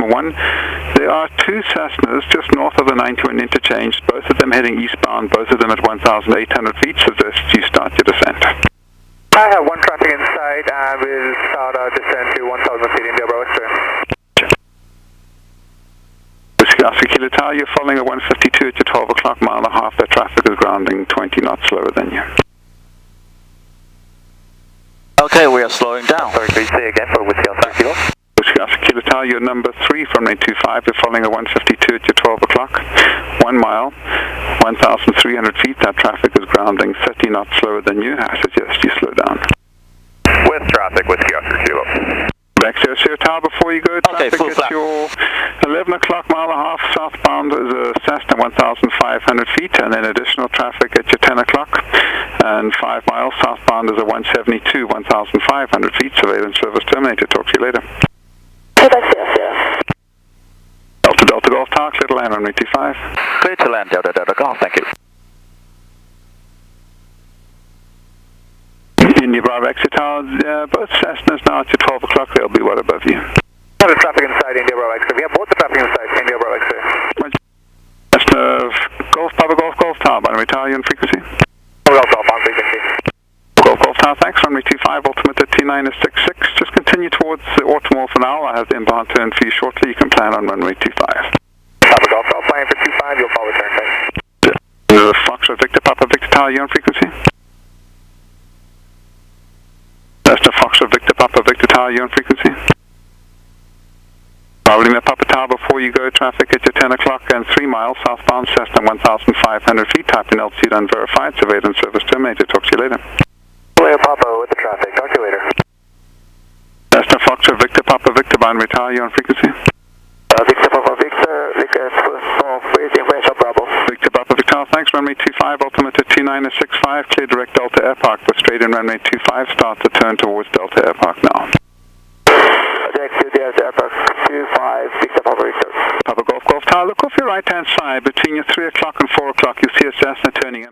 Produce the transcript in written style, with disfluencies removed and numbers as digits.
1. There are two Cessnas just north of the 91 interchange, both of them heading eastbound, both of them at 1,800 feet, suggest you start your descent. I have one traffic inside and we'll start our descent to 1,000 feet India Bravo X-ray. Whiskey Kilo Tower, you're following at 152 at your 12 o'clock, mile and a half. That traffic is grounding 20 knots slower than you. Okay, we are slowing down. Sorry, please say again for Whiskey Oscar Kilo. Whiskey Kilo Tower, you're number 3 from 825. You're following at 152 at your 12 o'clock. 1 mile, 1,300 feet. That traffic is grounding 30 knots slower than you. I suggest you slow down. With traffic, Whiskey Oscar Kilo. Back to Tower before you go. Okay, Traffic at your 11 o'clock, mile and a half southbound is a Cessna 1,500 feet, and then additional traffic at your 10 o'clock. And 5 miles southbound is a 172, 1,500 feet. Surveillance service terminated. Talk to you later. Delta Delta Golf Tower, clear to land on 825. Clear to land, Delta Delta Golf, thank you. India Bravo exit tower, both Cessnas now at your 12 o'clock, they'll be well above you. The traffic inside India Bravo X-ray. We have both the traffic inside India Bravo X-ray. Cessna Golf Papa Golf Golf Tower, by the way, tower, you on frequency? Golf Golf on frequency. Golf Golf Tower, thanks, runway 25, ultimate at T9 is 66. Just continue towards the Automall for now. I'll have the inbound turn for you shortly. You can plan on runway 25. Papa Golf Golf, flying for 25, you'll follow turn time. Foxtrot Victor Papa Victor Tower, you on frequency? Cessna Foxtrot Victor Papa Victor Tower, you on frequency? Probably Papa Tower before you go, traffic at your 10 o'clock and 3 miles southbound, Cessna 1,500 feet, type in altitude unverified, surveillance service terminated. Talk to you later. Papa with the traffic, talk to you later. Cessna Foxtrot Victor Papa Victor, binary tower, you on frequency? Victor Papa Victor, raising Rancho Bravo. Victor Papa Victor, thanks, runway 25, ultimate at 29 is 65, clear direct Delta Airpark for straight in runway 25, start the turn towards Delta Airpark now. Direct to Delta Airpark 25, Victor Papa Victor. Papa Golf Golf Tower, look off your right hand side, between your 3 o'clock and 4 o'clock, you'll see a Cessna turning in.